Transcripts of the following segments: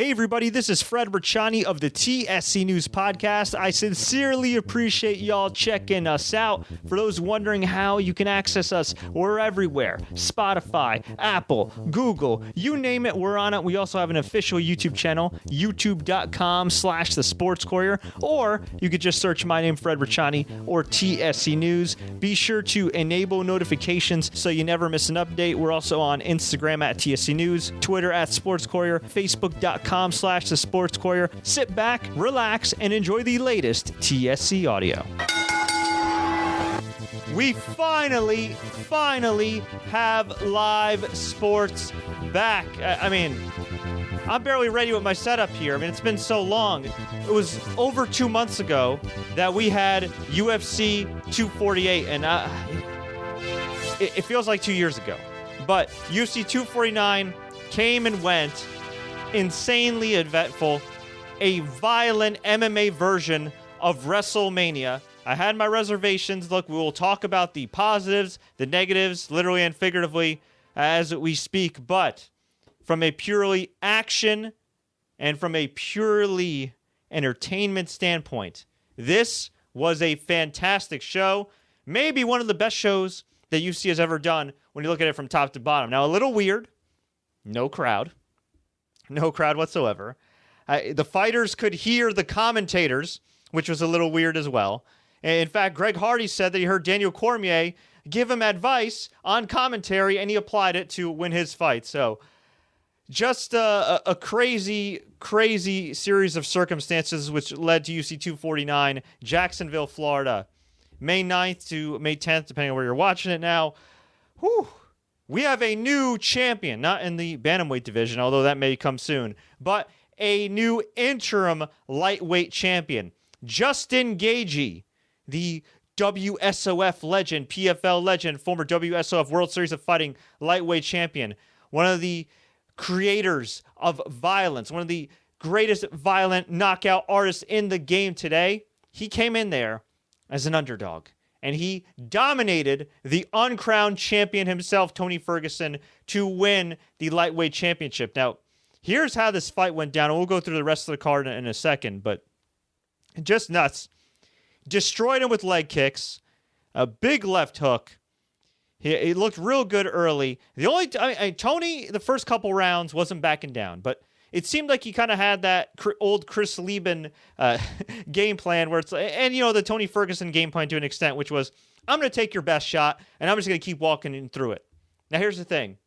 Hey everybody, this is Fred Richani of the TSC News Podcast. I sincerely appreciate y'all checking us out. For those wondering how you can access us, we're everywhere. Spotify, Apple, Google, you name it, we're on it. We also have an official YouTube channel, youtube.com/The Sports Courier, or you could just search my name, Fred Richani, or TSC News. Be sure to enable notifications so you never miss an update. We're also on Instagram at TSC News, Twitter at Sports Courier, Facebook.com/The Sports Courier. Sit back, relax, and enjoy the latest TSC audio. We finally have live sports back. I'm barely ready with my setup here. It's been so long. It was over 2 months ago that we had UFC 248, and it feels like 2 years ago. But UFC 249 came and went, insanely eventful, a violent MMA version of WrestleMania. I had my reservations. Look, we will talk about the positives, the negatives, literally and figuratively, as we speak. But from a purely action and from a purely entertainment standpoint, this was a fantastic show. Maybe one of the best shows that UFC has ever done when you look at it from top to bottom. Now, a little weird. No crowd. No crowd whatsoever. The fighters could hear the commentators, which was a little weird as well. In fact, Greg Hardy said that he heard Daniel Cormier give him advice on commentary, and he applied it to win his fight. So just a crazy, crazy series of circumstances which led to UFC 249, Jacksonville, Florida, May 9th to May 10th, depending on where you're watching it now. Whew. We have a new champion, not in the Bantamweight division, although that may come soon, but a new interim lightweight champion. Justin Gaethje, the WSOF legend, PFL legend, former WSOF World Series of Fighting lightweight champion, one of the creators of violence, one of the greatest violent knockout artists in the game today. He came in there as an underdog, and he dominated the uncrowned champion himself, Tony Ferguson, to win the lightweight championship. Now, here's how this fight went down, and we'll go through the rest of the card in a second, but just nuts. Destroyed him with leg kicks, a big left hook. He looked real good early. Tony, the first couple rounds, wasn't backing down, but it seemed like he kind of had that old Chris Lieben game plan where it's, and the Tony Ferguson game plan to an extent, which was, I'm going to take your best shot, and I'm just going to keep walking in through it. Now, here's the thing.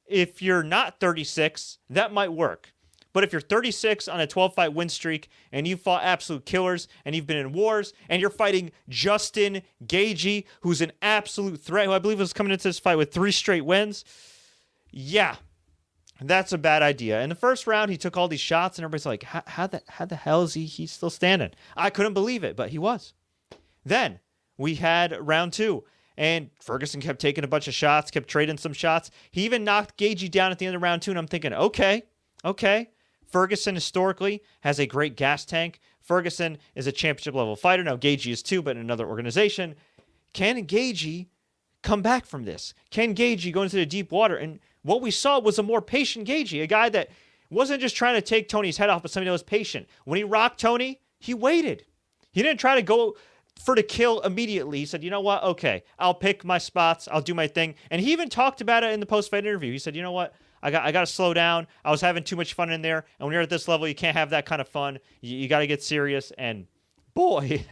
If you're not 36, that might work. But if you're 36 on a 12-fight win streak, and you've fought absolute killers, and you've been in wars, and you're fighting Justin Gaethje, who's an absolute threat, who I believe was coming into this fight with 3 straight wins, yeah, that's a bad idea. In the first round, he took all these shots, and everybody's like, how the hell is he still standing? I couldn't believe it, but he was. Then we had round 2, and Ferguson kept taking a bunch of shots, kept trading some shots. He even knocked Gaethje down at the end of round 2, and I'm thinking, okay. Ferguson historically has a great gas tank. Ferguson is a championship-level fighter. Now, Gaethje is too, but in another organization. Can Gaethje come back from this? Can Gaethje go into the deep water? And what we saw was a more patient Gaethje, a guy that wasn't just trying to take Tony's head off, but somebody that was patient. When he rocked Tony, he waited. He didn't try to go for the kill immediately. He said, you know what? Okay, I'll pick my spots. I'll do my thing. And he even talked about it in the post-fight interview. He said, you know what? I got to slow down. I was having too much fun in there. And when you're at this level, you can't have that kind of fun. You got to get serious. And boy,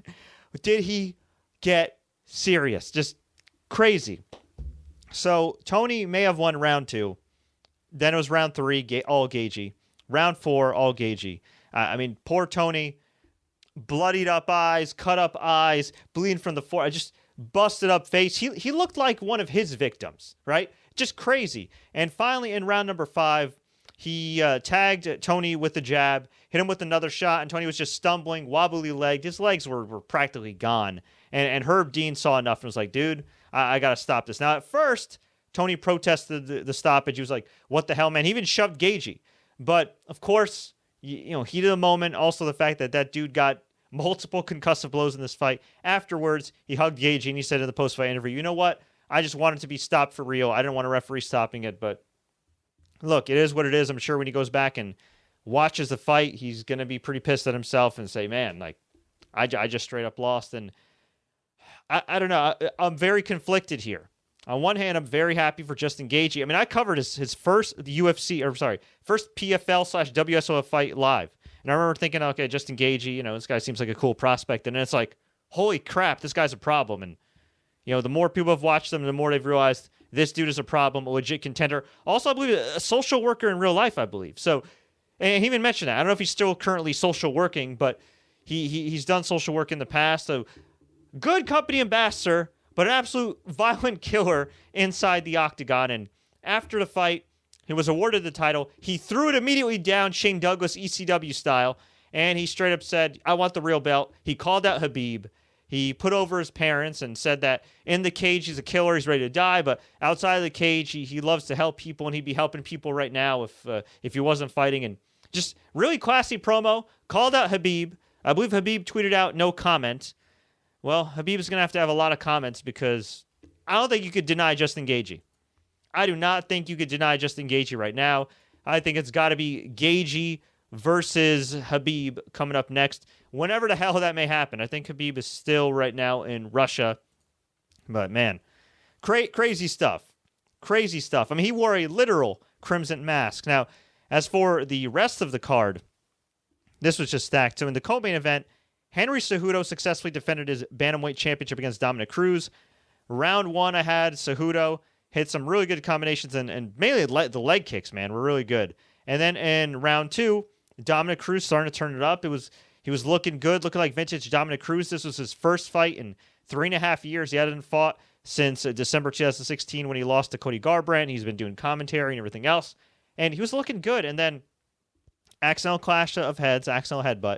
did he get serious. Just crazy. So Tony may have won round 2. Then it was round 3, all Gaethje. Round 4, all Gaethje. Poor Tony. Bloodied up eyes, cut up eyes, bleeding from the forehead, just busted up face. He looked like one of his victims, right? Just crazy. And finally, in round number 5, he tagged Tony with the jab, hit him with another shot, and Tony was just stumbling, wobbly-legged. His legs were practically gone. And Herb Dean saw enough and was like, dude, I got to stop this. Now, at first, Tony protested the stoppage. He was like, what the hell, man? He even shoved Gaethje. But, of course, heat of the moment, also the fact that dude got multiple concussive blows in this fight. Afterwards, he hugged Gaethje and he said in the post-fight interview, you know what? I just wanted to be stopped for real. I didn't want a referee stopping it, but look, it is what it is. I'm sure when he goes back and watches the fight, he's going to be pretty pissed at himself and say, man, like, I just straight up lost. And I don't know. I'm very conflicted here. On one hand, I'm very happy for Justin Gaethje. I mean, I covered his first first PFL/WSOF fight live. And I remember thinking, okay, Justin Gaethje, this guy seems like a cool prospect. And then it's like, holy crap, this guy's a problem. And, the more people have watched him, the more they've realized this dude is a problem, a legit contender. Also, I believe a social worker in real life, I believe. So, and he even mentioned that. I don't know if he's still currently social working, but he's done social work in the past. So, good company ambassador, but an absolute violent killer inside the octagon. And after the fight, he was awarded the title. He threw it immediately down, Shane Douglas, ECW style, and he straight up said, I want the real belt. He called out Khabib. He put over his parents and said that in the cage, he's a killer, he's ready to die, but outside of the cage, he loves to help people, and he'd be helping people right now if he wasn't fighting. And just really classy promo, called out Khabib. I believe Khabib tweeted out, no comment. Well, Khabib is going to have a lot of comments because I don't think you could deny Justin Gaethje. I do not think you could deny Justin Gaethje right now. I think it's got to be Gaethje versus Khabib coming up next, whenever the hell that may happen. I think Khabib is still right now in Russia. But, man, crazy stuff. Crazy stuff. I mean, he wore a literal crimson mask. Now, as for the rest of the card, this was just stacked. So in the co-main event, Henry Cejudo successfully defended his Bantamweight Championship against Dominick Cruz. Round one, I had Cejudo hit some really good combinations, and mainly the leg kicks, man, were really good. And then in round two, Dominick Cruz starting to turn it up. He was looking good, looking like vintage Dominick Cruz. This was his first fight in 3.5 years. He hadn't fought since December 2016 when he lost to Cody Garbrandt. He's been doing commentary and everything else. And he was looking good. And then accidental clash of heads, accidental headbutt.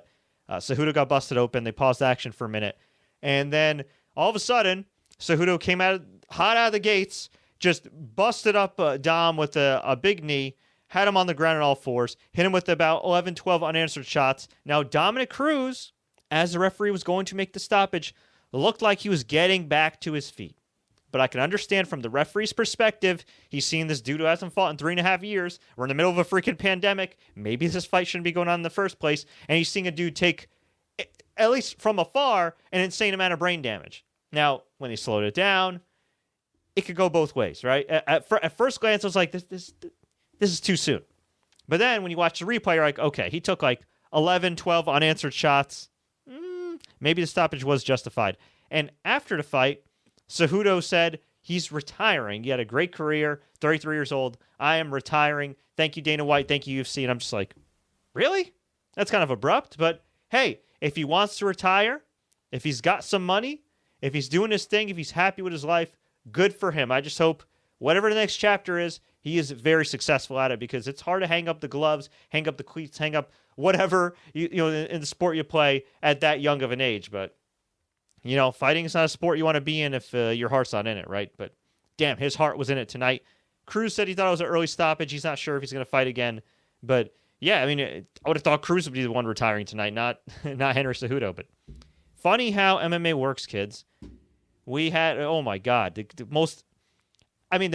Cejudo got busted open. They paused action for a minute. And then all of a sudden, Cejudo came out hot out of the gates, just busted up Dom with a big knee, had him on the ground on all fours, hit him with about 11, 12 unanswered shots. Now, Dominick Cruz, as the referee was going to make the stoppage, looked like he was getting back to his feet. But I can understand from the referee's perspective, he's seen this dude who hasn't fought in 3.5 years. We're in the middle of a freaking pandemic. Maybe this fight shouldn't be going on in the first place. And he's seeing a dude take, at least from afar, an insane amount of brain damage. Now, when he slowed it down, it could go both ways, right? At first glance, I was like, this is too soon. But then when you watch the replay, you're like, okay, he took like 11, 12 unanswered shots. Maybe the stoppage was justified. And after the fight, Cejudo said he's retiring. He had a great career, 33 years old. I am retiring. Thank you, Dana White. Thank you, UFC. And I'm just like, really? That's kind of abrupt. But hey, if he wants to retire, if he's got some money, if he's doing his thing, if he's happy with his life, good for him. I just hope whatever the next chapter is, he is very successful at it, because it's hard to hang up the gloves, hang up the cleats, hang up whatever you know in the sport you play at that young of an age. But fighting is not a sport you want to be in if your heart's not in it, right? But damn, his heart was in it tonight. Cruz said he thought it was an early stoppage. He's not sure if he's going to fight again. But yeah, I mean, I would have thought Cruz would be the one retiring tonight, not Henry Cejudo. But funny how MMA works, kids. We had, oh my God, the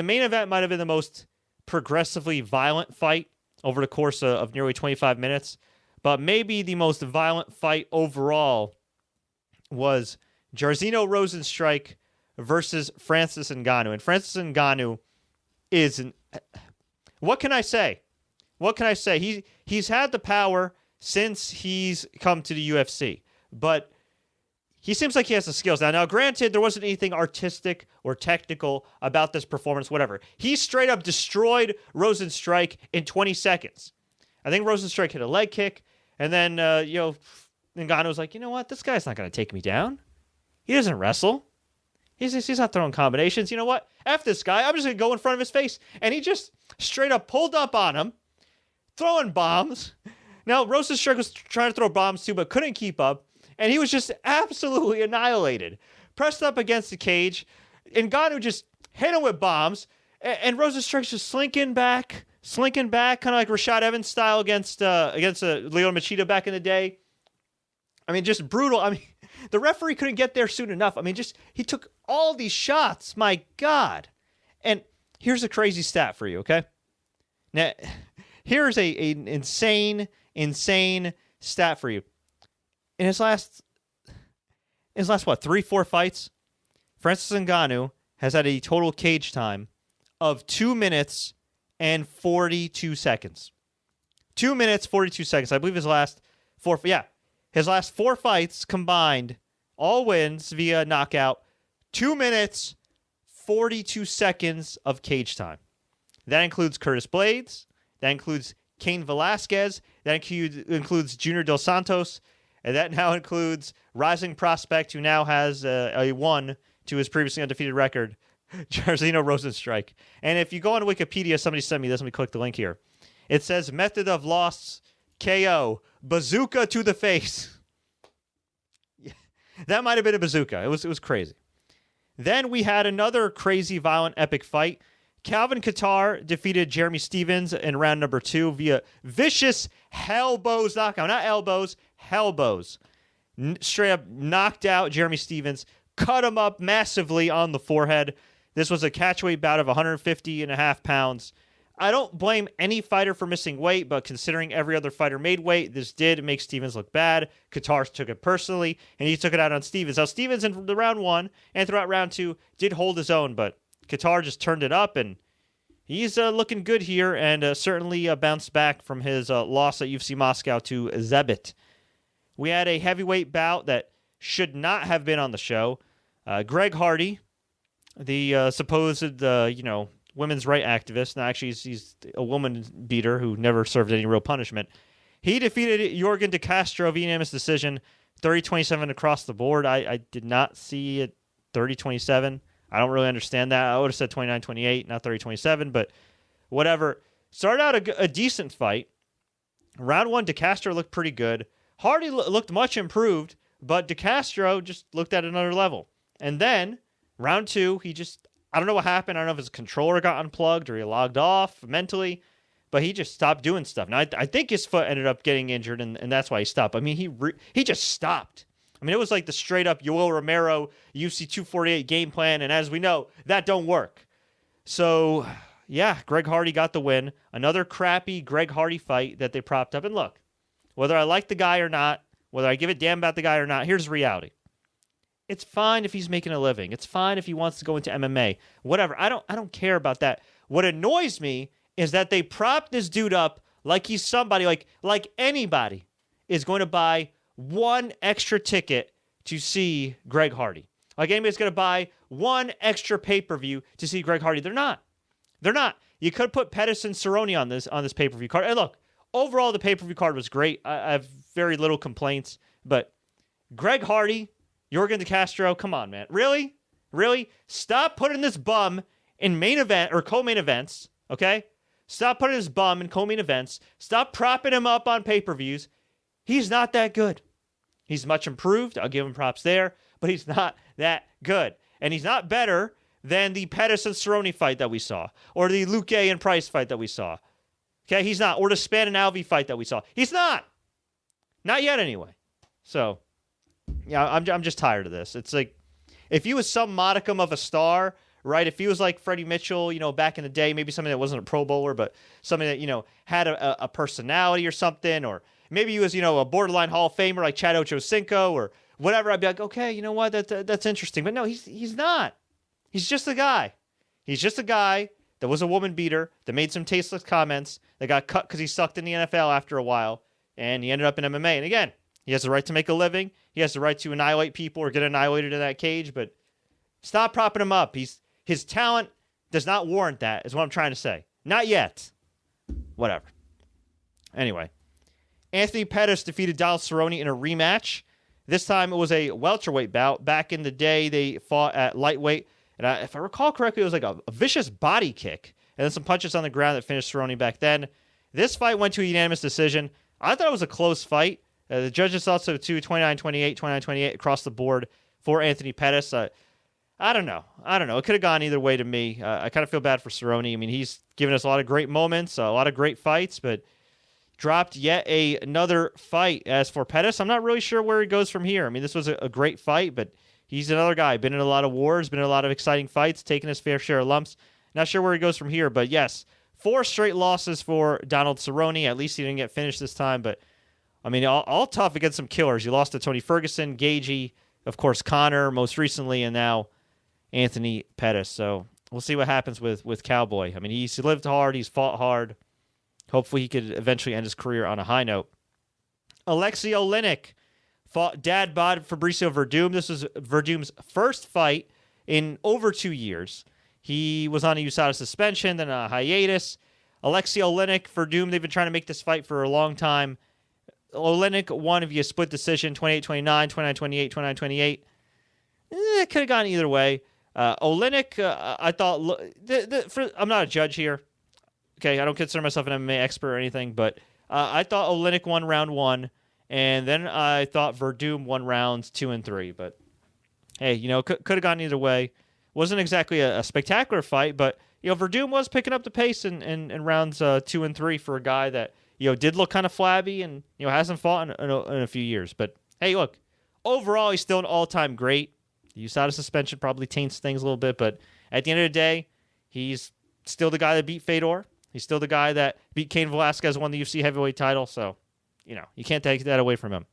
main event might have been the most progressively violent fight over the course of nearly 25 minutes. But maybe the most violent fight overall was Jairzinho Rozenstruik versus Francis Ngannou. And Francis Ngannou is what can I say? What can I say? He's had the power since he's come to the UFC, but he seems like he has the skills now. Now, granted, there wasn't anything artistic or technical about this performance, whatever. He straight up destroyed Rozenstruik in 20 seconds. I think Rozenstruik hit a leg kick, and then Ngannou was like, you know what? This guy's not going to take me down. He doesn't wrestle. He's not throwing combinations. You know what? F this guy. I'm just going to go in front of his face. And he just straight up pulled up on him, throwing bombs. Now, Rozenstruik was trying to throw bombs too, but couldn't keep up. And he was just absolutely annihilated. Pressed up against the cage. Ngannou just hit him with bombs. And Rozenstruik's just slinking back, kind of like Rashad Evans style against Leo Machida back in the day. I mean, just brutal. I mean, the referee couldn't get there soon enough. I mean, he took all these shots. My God. And here's a crazy stat for you, okay? Now, Here's an insane stat for you. In his last 3-4 fights, Francis Ngannou has had a total cage time of 2 minutes and 42 seconds. 2 minutes, 42 seconds. I believe his last 4 fights combined, all wins via knockout, 2 minutes, 42 seconds of cage time. That includes Curtis Blades. That includes Cain Velasquez. That includes Junior Dos Santos. And that now includes rising prospect who now has a 1 to his previously undefeated record, Jairzinho Rozenstruik. And if you go on Wikipedia, somebody sent me this. Let me click the link here. It says method of loss KO, bazooka to the face. That might have been a bazooka. It was crazy. Then we had another crazy, violent, epic fight. Calvin Kattar defeated Jeremy Stephens in round number 2 via vicious hellbows knockout. Not elbows, hellbows. Straight up knocked out Jeremy Stephens, cut him up massively on the forehead. This was a catchweight bout of 150.5 pounds. I don't blame any fighter for missing weight, but considering every other fighter made weight, this did make Stephens look bad. Kattar took it personally, and he took it out on Stephens. Now, Stephens in the round 1 and throughout round 2 did hold his own, but Kattar just turned it up, and he's looking good here, and certainly bounced back from his loss at UFC Moscow to Zabit. We had a heavyweight bout that should not have been on the show. Greg Hardy, the supposed, women's right activist. Now, actually, he's a woman beater who never served any real punishment. He defeated Yorgan De Castro via unanimous decision, 30-27 across the board. I did not see it 30-27. I don't really understand that. I would have said 29-28, not 30-27, but whatever. Started out a decent fight. Round 1, De Castro looked pretty good. Hardy looked much improved, but De Castro just looked at another level. And then, round 2, I don't know what happened. I don't know if his controller got unplugged or he logged off mentally, but he just stopped doing stuff. Now, I think his foot ended up getting injured, and that's why he stopped. I mean, he just stopped. I mean, it was like the straight-up Yoel Romero UFC 248 game plan, and as we know, that don't work. So, yeah, Greg Hardy got the win. Another crappy Greg Hardy fight that they propped up. And look, whether I like the guy or not, whether I give a damn about the guy or not, here's the reality. It's fine if he's making a living. It's fine if he wants to go into MMA. Whatever. I don't care about that. What annoys me is that they prop this dude up like he's somebody, like anybody is going to buy one extra ticket to see Greg Hardy. Like anybody's going to buy one extra pay-per-view to see Greg Hardy. They're not. You could put Pettis and Cerrone on this pay-per-view card. And look, overall the pay-per-view card was great. I have very little complaints. But Greg Hardy, Yorgan De Castro, come on, man. Really? Stop putting this bum in main event or co-main events, okay? Stop putting this bum in co-main events. Stop propping him up on pay-per-views. He's not that good. He's much improved. I'll give him props there, but he's not that good. And he's not better than the Pettis and Cerrone fight that we saw, or the Luque and Price fight that we saw. Okay, he's not. Or the Spann and Alvey fight that we saw. He's not. Not yet, anyway. So, yeah, I'm just tired of this. It's like, if he was some modicum of a star, right? If he was like Freddie Mitchell, back in the day, maybe something that wasn't a Pro Bowler, but something that, had a personality or something, or maybe he was, a borderline Hall of Famer like Chad Ochocinco or whatever, I'd be like, okay, you know what? That's interesting. But no, he's not. He's just a guy. He's just a guy that was a woman beater, that made some tasteless comments, that got cut because he sucked in the NFL after a while, and he ended up in MMA. And again, he has the right to make a living. He has the right to annihilate people or get annihilated in that cage, but stop propping him up. His talent does not warrant that, is what I'm trying to say. Not yet. Whatever. Anyway, Anthony Pettis defeated Donald Cerrone in a rematch. This time it was a welterweight bout. Back in the day, they fought at lightweight. And if I recall correctly, it was like a vicious body kick and then some punches on the ground that finished Cerrone back then. This fight went to a unanimous decision. I thought it was a close fight. The judges thought so too, 29-28, 29-28 across the board for Anthony Pettis. I don't know. It could have gone either way to me. I kind of feel bad for Cerrone. I mean, he's given us a lot of great moments, a lot of great fights, but dropped yet another fight. As for Pettis, I'm not really sure where he goes from here. I mean, this was a great fight, but he's another guy. Been in a lot of wars, been in a lot of exciting fights, taken his fair share of lumps. Not sure where he goes from here, but yes, 4 straight losses for Donald Cerrone. At least he didn't get finished this time, but I mean, all tough against some killers. You lost to Tony Ferguson, Gaethje, of course, Conor most recently, and now Anthony Pettis. So we'll see what happens with Cowboy. I mean, he's lived hard. He's fought hard. Hopefully he could eventually end his career on a high note. Alexei Oleinik fought dad bod Fabricio Verdum. This was Verdum's first fight in over 2 years. He was on a USADA suspension, then a hiatus. Alexei Oleinik, Verdum, they've been trying to make this fight for a long time. Oleinik won via split decision, 28-29, 29-28, 29-28. It could have gone either way. Oleinik, I thought... I'm not a judge here. Okay, I don't consider myself an MMA expert or anything, but I thought Oleinik won round 1, and then I thought Verdum won rounds 2 and 3. But, hey, could have gone either way. Wasn't exactly a spectacular fight, but, Verdum was picking up the pace in rounds 2 and 3 for a guy that, did look kind of flabby and, hasn't fought in a few years. But, hey, look, overall, he's still an all-time great. The USADA suspension probably taints things a little bit, but at the end of the day, he's still the guy that beat Fedor. He's still the guy that beat Cain Velasquez, won the UFC heavyweight title, so, you can't take that away from him.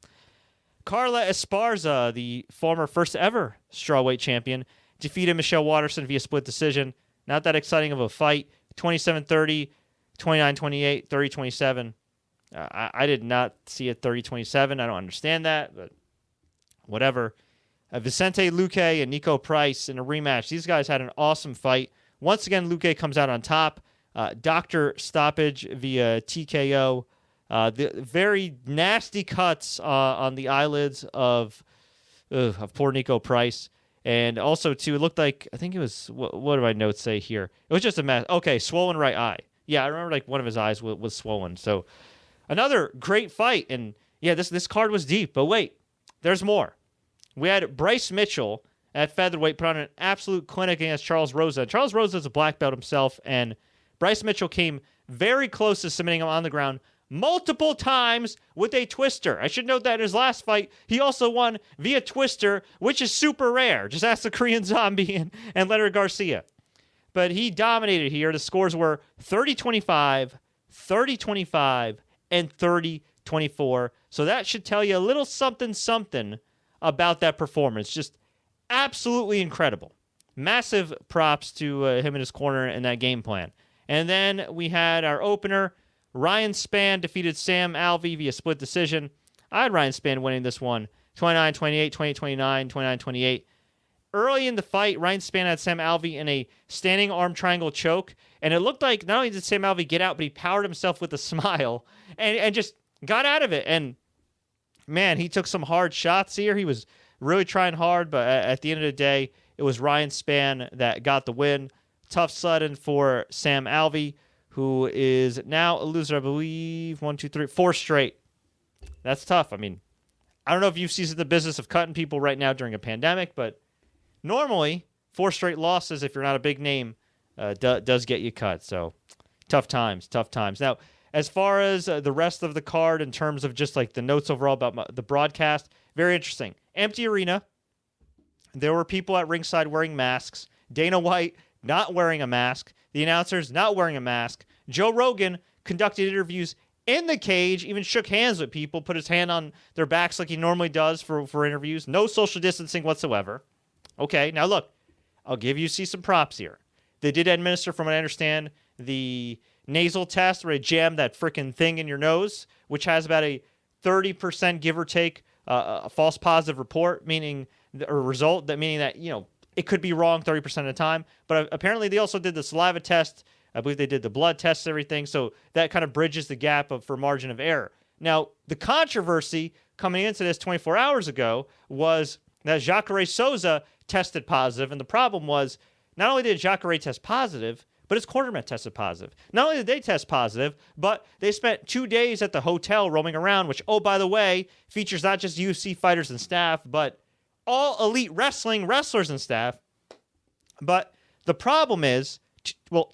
Carla Esparza, the former first-ever strawweight champion, defeated Michelle Waterson via split decision. Not that exciting of a fight. 27-30, 29-28, 30-27. I did not see it 30-27. I don't understand that, but whatever. Vicente Luque and Nico Price in a rematch. These guys had an awesome fight. Once again, Luque comes out on top. Doctor stoppage via TKO. The very nasty cuts on the eyelids of poor Nico Price. And also, too, it looked like, I think it was, what do my notes say here? It was just a mess. Okay, swollen right eye. Yeah, I remember one of his eyes was swollen. So another great fight. And yeah, this card was deep. But wait, there's more. We had Bryce Mitchell at featherweight put on an absolute clinic against Charles Rosa. Charles Rosa is a black belt himself, and Bryce Mitchell came very close to submitting him on the ground multiple times with a twister. I should note that in his last fight, he also won via twister, which is super rare. Just ask the Korean Zombie and Leonard Garcia. But he dominated here. The scores were 30-25, 30-25, and 30-24. So that should tell you a little something about that performance. Just absolutely incredible. Massive props to him and his corner and that game plan. And then we had our opener. Ryan Spann defeated Sam Alvey via split decision. I had Ryan Spann winning this one. 29-28, 20-29, 29-28. Early in the fight, Ryan Spann had Sam Alvey in a standing arm triangle choke. And it looked like not only did Sam Alvey get out, but he powered himself with a smile and just got out of it. And, man, he took some hard shots here. He was really trying hard, but at the end of the day, it was Ryan Spann that got the win. Tough sudden for Sam Alvey, who is now a loser, I believe, 4 straight. That's tough. I mean, I don't know if UFC's in the business of cutting people right now during a pandemic, but normally 4 straight losses, if you're not a big name, does get you cut. So tough times. Now, as far as the rest of the card in terms of just like the notes overall about the broadcast, very interesting. Empty arena. There were people at ringside wearing masks. Dana White not wearing a mask. The announcers not wearing a mask. Joe Rogan conducted interviews in the cage, even shook hands with people, put his hand on their backs like he normally does for interviews. No social distancing whatsoever. Okay, now look, I'll give UC some props here. They did administer, from what I understand, the nasal test where they jam that freaking thing in your nose, which has about a 30% give or take a false positive report, meaning that it could be wrong 30% of the time. But apparently they also did the saliva test. I believe they did the blood tests, everything. So that kind of bridges the gap for margin of error. Now, the controversy coming into this 24 hours ago was that Jacare Souza tested positive. And the problem was, not only did Jacare test positive, but his cornerman tested positive. Not only did they test positive, but they spent 2 days at the hotel roaming around, which, oh, by the way, features not just UFC fighters and staff, but all elite wrestlers and staff. But the problem is,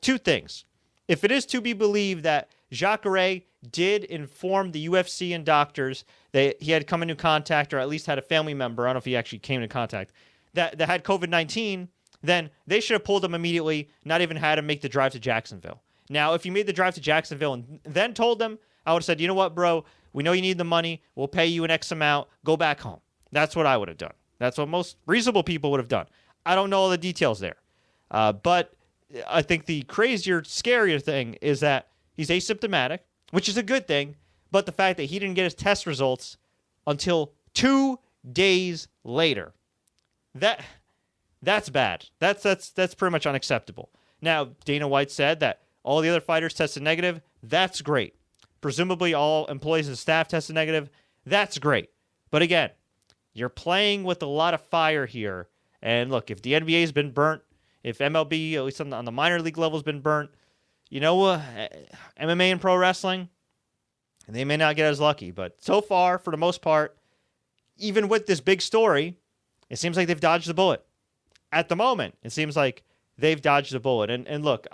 2 things. If it is to be believed that Jacare did inform the UFC and doctors that he had come into contact, or at least had a family member, I don't know if he actually came into contact, that had COVID-19, then they should have pulled him immediately, not even had him make the drive to Jacksonville. Now, if you made the drive to Jacksonville and then told them, I would have said, you know what, bro? We know you need the money. We'll pay you an X amount. Go back home. That's what I would have done. That's what most reasonable people would have done. I don't know all the details there. But I think the crazier, scarier thing is that he's asymptomatic, which is a good thing. But the fact that he didn't get his test results until 2 days later, that's bad. That's pretty much unacceptable. Now, Dana White said that all the other fighters tested negative. That's great. Presumably all employees and staff tested negative. That's great. But again, you're playing with a lot of fire here. And look, if the NBA has been burnt, if MLB, at least on the minor league level, has been burnt, MMA and pro wrestling, they may not get as lucky. But so far, for the most part, even with this big story, it seems like they've dodged the bullet. At the moment, it seems like they've dodged the bullet. And look,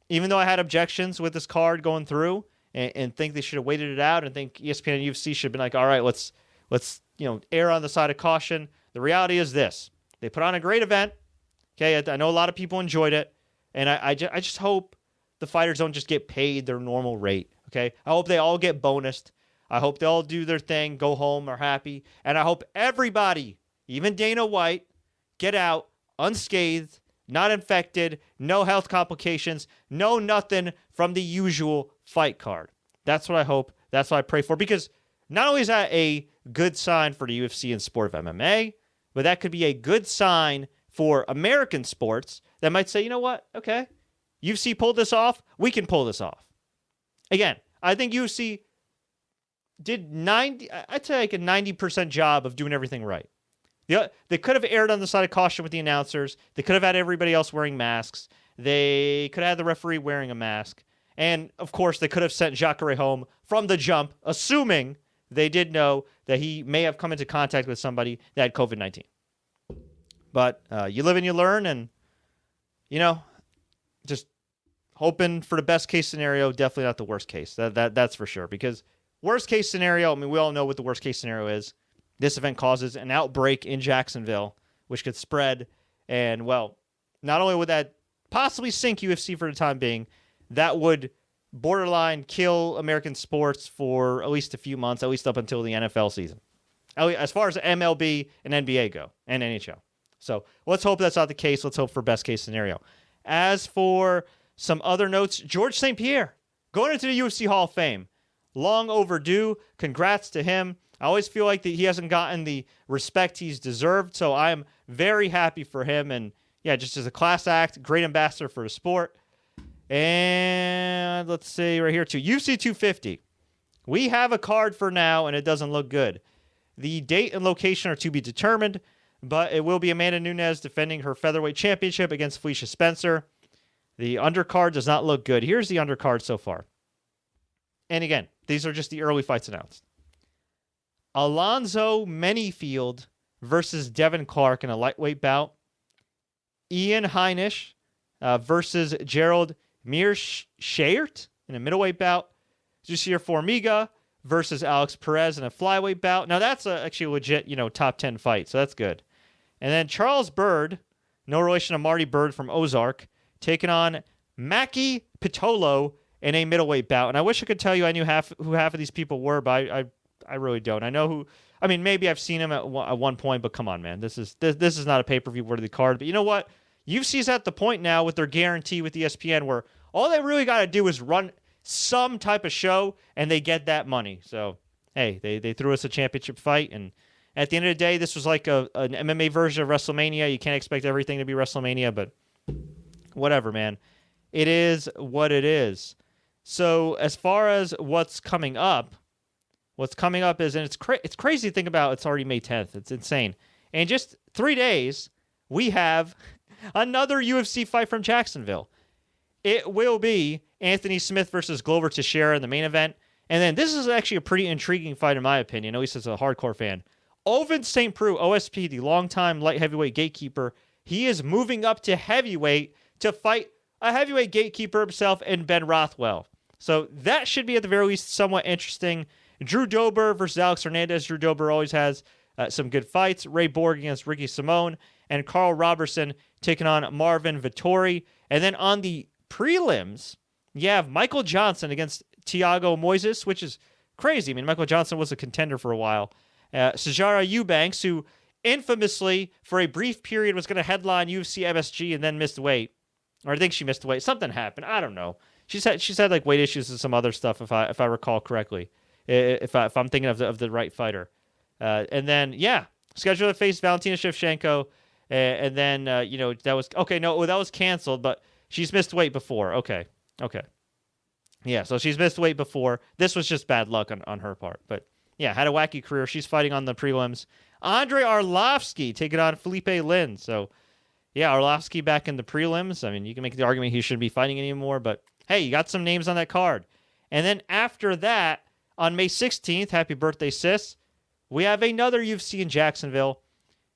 even though I had objections with this card going through and think they should have waited it out and think ESPN and UFC should have been like, all right, let's err on the side of caution. The reality is this. They put on a great event. Okay, I know a lot of people enjoyed it. And I just hope the fighters don't just get paid their normal rate. Okay, I hope they all get bonused. I hope they all do their thing, go home, are happy. And I hope everybody, even Dana White, get out unscathed, not infected, no health complications, no nothing from the usual fight card. That's what I hope. That's what I pray for. Because not only is that a good sign for the UFC and sport of MMA, but that could be a good sign for American sports that might say, you know what? Okay, UFC pulled this off. We can pull this off. Again, I think UFC did I'd say like a 90% job of doing everything right. They could have erred on the side of caution with the announcers. They could have had everybody else wearing masks. They could have had the referee wearing a mask. And, of course, they could have sent Jacare home from the jump, assuming they did know that he may have come into contact with somebody that had COVID-19. But you live and you learn, and, just hoping for the best case scenario, definitely not the worst case. That's for sure. Because worst case scenario, we all know what the worst case scenario is. This event causes an outbreak in Jacksonville, which could spread. And, well, not only would that possibly sink UFC for the time being, that would borderline kill American sports for at least a few months, at least up until the NFL season. As far as MLB and NBA go, and NHL. So let's hope that's not the case. Let's hope for best case scenario. As for some other notes, George St-Pierre going into the UFC Hall of Fame. Long overdue. Congrats to him. I always feel like that he hasn't gotten the respect he's deserved, so I'm very happy for him. And, yeah, just as a class act, great ambassador for the sport. And let's see right here, too. UFC 250. We have a card for now, and it doesn't look good. The date and location are to be determined, but it will be Amanda Nunes defending her Featherweight Championship against Felicia Spencer. The undercard does not look good. Here's the undercard so far. And again, these are just the early fights announced. Alonzo Menifield versus Devin Clark in a lightweight bout. Ian Heinisch versus Gerald Mearshart in a middleweight bout. Jusir Formiga versus Alex Perez in a flyweight bout. Now that's actually a legit, top 10 fight, so that's good. And then Charles Bird, no relation to Marty Bird from Ozark, taking on Maki Pitolo in a middleweight bout. And I wish I could tell you I knew who half of these people were, but I really don't. I know who. I mean, maybe I've seen him at one point, but come on, man, this is not a pay-per-view worthy card. But you know what? UFC's at the point now with their guarantee with ESPN where all they really got to do is run some type of show, and they get that money. So, hey, they threw us a championship fight, and at the end of the day, this was like an MMA version of WrestleMania. You can't expect everything to be WrestleMania, but whatever, man. It is what it is. So, as far as what's coming up is, and it's crazy to think about, it's already May 10th. It's insane. And just 3 days, we have another UFC fight from Jacksonville. It will be Anthony Smith versus Glover Teixeira in the main event. And then this is actually a pretty intriguing fight in my opinion, at least as a hardcore fan. Ovince St. Preux, OSP, the longtime light heavyweight gatekeeper, he is moving up to heavyweight to fight a heavyweight gatekeeper himself in Ben Rothwell. So that should be at the very least somewhat interesting. Drew Dober versus Alex Hernandez. Drew Dober always has some good fights. Ray Borg against Ricky Simone. And Carl Robertson taking on Marvin Vittori. And then on the prelims, you have Michael Johnson against Thiago Moises, which is crazy. I mean, Michael Johnson was a contender for a while. Sijara Eubanks, who infamously, for a brief period, was going to headline UFC MSG and then missed weight. Or I think she missed weight. Something happened. I don't know. She's had like weight issues and some other stuff, if I recall correctly. If I'm thinking of the right fighter. And then, scheduled to face Valentina Shevchenko. And then, that was... Okay, no, that was canceled, but she's missed weight before. Okay. Yeah, so she's missed weight before. This was just bad luck on her part. But, yeah, had a wacky career. She's fighting on the prelims. Andrei Arlovsky taking on Felipe Lin. So, yeah, Arlovsky back in the prelims. I mean, you can make the argument he shouldn't be fighting anymore, but hey, you got some names on that card. And then after that, on May 16th, happy birthday, sis, we have another UFC in Jacksonville.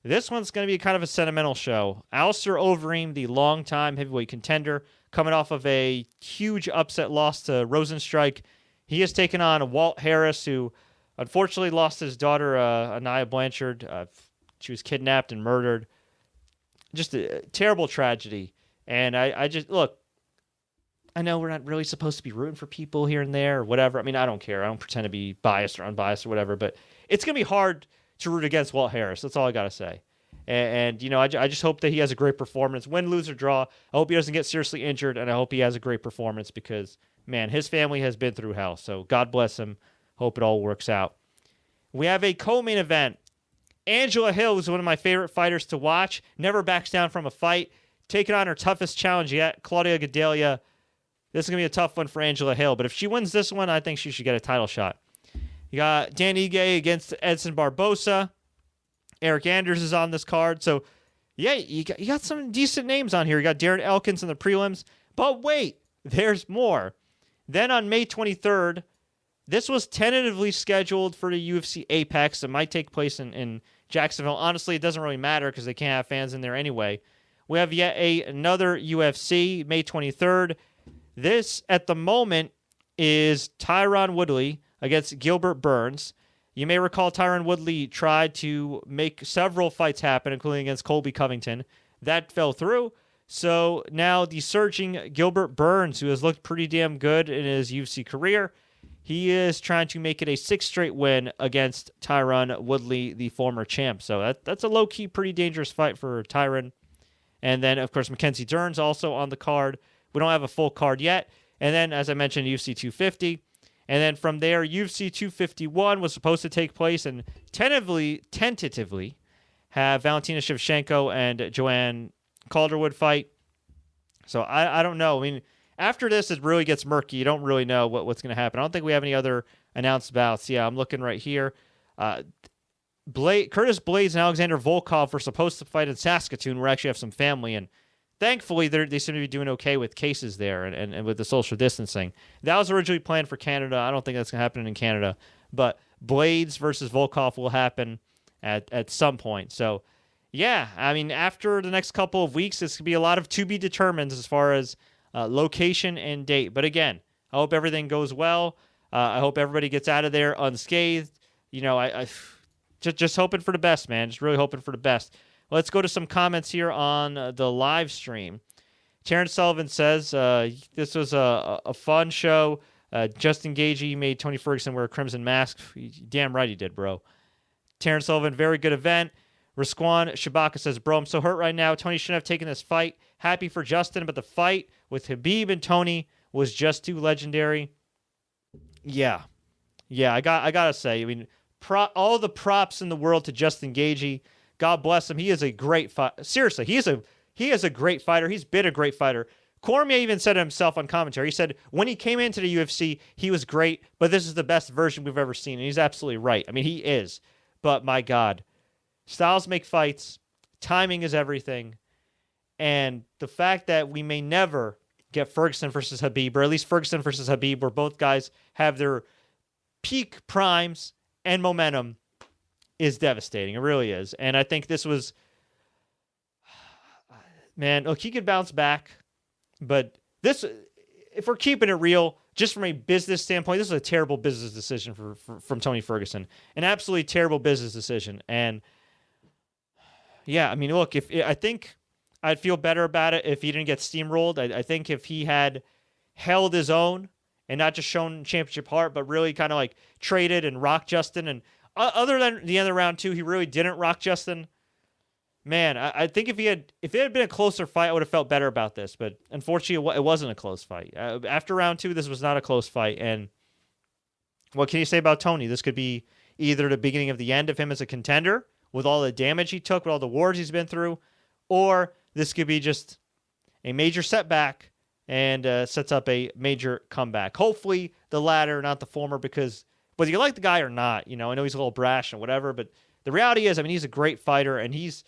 This one's going to be kind of a sentimental show. Alistair Overeem, the longtime heavyweight contender, coming off of a huge upset loss to Rozenstruik. He has taken on Walt Harris, who unfortunately lost his daughter, Anaya Blanchard. She was kidnapped and murdered. Just a terrible tragedy. And I just, look, I know we're not really supposed to be rooting for people here and there or whatever. I mean, I don't care. I don't pretend to be biased or unbiased or whatever, but it's going to be hard to root against Walt Harris. That's all I got to say. And I just hope that he has a great performance. Win, lose, or draw. I hope he doesn't get seriously injured, and I hope he has a great performance because, man, his family has been through hell. So God bless him. Hope it all works out. We have a co-main event. Angela Hill is one of my favorite fighters to watch. Never backs down from a fight. Taking on her toughest challenge yet, Claudia Gadelha. This is going to be a tough one for Angela Hill, but if she wins this one, I think she should get a title shot. You got Dan Ige against Edson Barbosa. Eric Anders is on this card. So, yeah, you got some decent names on here. You got Darren Elkins in the prelims. But wait, there's more. Then on May 23rd, this was tentatively scheduled for the UFC Apex. It might take place in Jacksonville. Honestly, it doesn't really matter because they can't have fans in there anyway. We have yet another UFC, May 23rd. This, at the moment, is Tyron Woodley against Gilbert Burns. You may recall Tyron Woodley tried to make several fights happen, including against Colby Covington. That fell through. So now the surging Gilbert Burns, who has looked pretty damn good in his UFC career, he is trying to make it a 6th straight win against Tyron Woodley, the former champ. So that's a low-key, pretty dangerous fight for Tyron. And then, of course, Mackenzie Dern's also on the card. We don't have a full card yet. And then, as I mentioned, UFC 250. And then from there, UFC 251 was supposed to take place and tentatively have Valentina Shevchenko and Joanne Calderwood fight. So I don't know. I mean, after this, it really gets murky. You don't really know what's going to happen. I don't think we have any other announced bouts. Yeah, I'm looking right here. Curtis Blades and Alexander Volkov were supposed to fight in Saskatoon, where we actually have some family, and thankfully they seem to be doing okay with cases there and with the social distancing. That was originally planned for Canada. I don't think that's going to happen in Canada, but Blades versus Volkov will happen at some point. So, yeah, I mean, after the next couple of weeks, it's going to be a lot of to be determined as far as location and date. But again, I hope everything goes well. I hope everybody gets out of there unscathed. You know, I just hoping for the best, man. Just really hoping for the best. Let's go to some comments here on the live stream. Terrence Sullivan says, this was a fun show. Justin Gaethje made Tony Ferguson wear a crimson mask. Damn right he did, bro. Terrence Sullivan, very good event. Rasquan Shabaka says, bro, I'm so hurt right now. Tony shouldn't have taken this fight. Happy for Justin, but the fight with Khabib and Tony was just too legendary. Yeah, I gotta say, I mean, all the props in the world to Justin Gaethje. God bless him. He is a great fighter. Seriously, he is a great fighter. He's been a great fighter. Cormier even said it himself on commentary. He said when he came into the UFC, he was great, but this is the best version we've ever seen. And he's absolutely right. I mean, he is. But my God, styles make fights. Timing is everything. And the fact that we may never get Ferguson versus Khabib, or at least Ferguson versus Khabib, where both guys have their peak primes and momentum, is devastating. It really is. And I think this was, man, look, he could bounce back, but this, if we're keeping it real, just from a business standpoint, this is a terrible business decision from Tony Ferguson. An absolutely terrible business decision. And yeah, I mean, look, I think I'd feel better about it if he didn't get steamrolled. I think if he had held his own and not just shown championship heart, but really kind of like traded and rocked Justin. And other than the end of round 2, he really didn't rock Justin. Man, I think if it had been a closer fight, I would have felt better about this. But unfortunately, it wasn't a close fight. After round 2, this was not a close fight. And what can you say about Tony? This could be either the beginning of the end of him as a contender with all the damage he took, with all the wars he's been through, or this could be just a major setback and sets up a major comeback. Hopefully the latter, not the former, because whether you like the guy or not, I know he's a little brash and whatever, but the reality is, he's a great fighter, and he's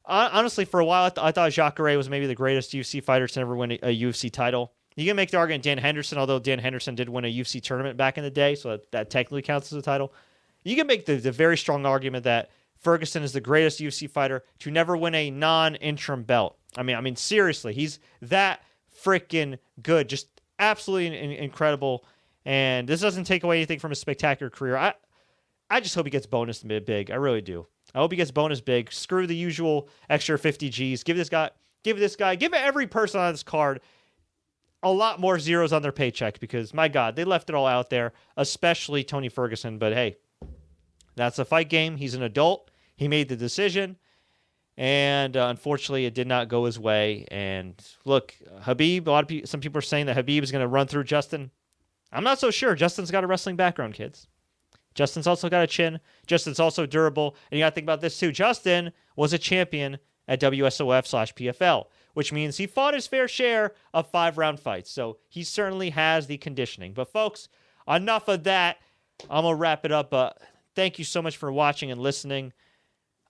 honestly, for a while, I thought Jacare was maybe the greatest UFC fighter to ever win a UFC title. You can make the argument Dan Henderson, although Dan Henderson did win a UFC tournament back in the day, so that technically counts as a title. You can make the very strong argument that Ferguson is the greatest UFC fighter to never win a non-interim belt. I mean, seriously, he's that freaking good, just absolutely incredible. And this doesn't take away anything from his spectacular career. I just hope he gets bonus big. I really do. I hope he gets bonus big. Screw the usual extra 50 G's. Give every person on this card a lot more zeros on their paycheck, because my God, they left it all out there, especially Tony Ferguson. But hey, that's a fight game. He's an adult. He made the decision, and unfortunately, it did not go his way. And look, Khabib. Some people are saying that Khabib is going to run through Justin. I'm not so sure. Justin's got a wrestling background, kids. Justin's also got a chin. Justin's also durable. And you got to think about this too. Justin was a champion at WSOF/PFL, which means he fought his fair share of 5-round fights. So he certainly has the conditioning. But folks, enough of that. I'm going to wrap it up. Thank you so much for watching and listening.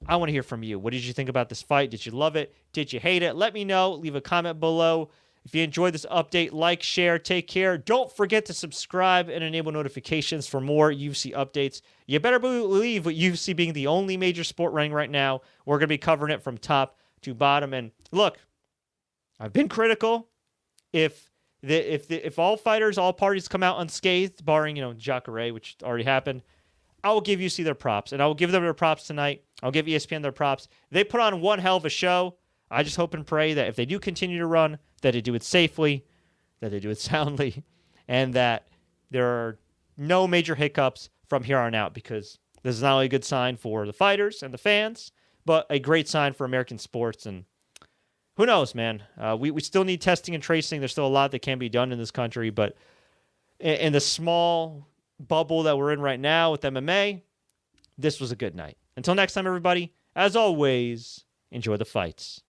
I want to hear from you. What did you think about this fight? Did you love it? Did you hate it? Let me know. Leave a comment below. If you enjoyed this update, like, share, take care. Don't forget to subscribe and enable notifications for more UFC updates. You better believe, with UFC being the only major sport running right now, we're going to be covering it from top to bottom. And look, I've been critical. If all fighters, all parties come out unscathed, barring, Jacare, which already happened, I will give UFC their props, and I will give them their props tonight. I'll give ESPN their props. They put on one hell of a show. I just hope and pray that if they do continue to run, that they do it safely, that they do it soundly, and that there are no major hiccups from here on out, because this is not only a good sign for the fighters and the fans, but a great sign for American sports. And who knows, man? We still need testing and tracing. There's still a lot that can be done in this country, but in the small bubble that we're in right now with MMA, this was a good night. Until next time, everybody, as always, enjoy the fights.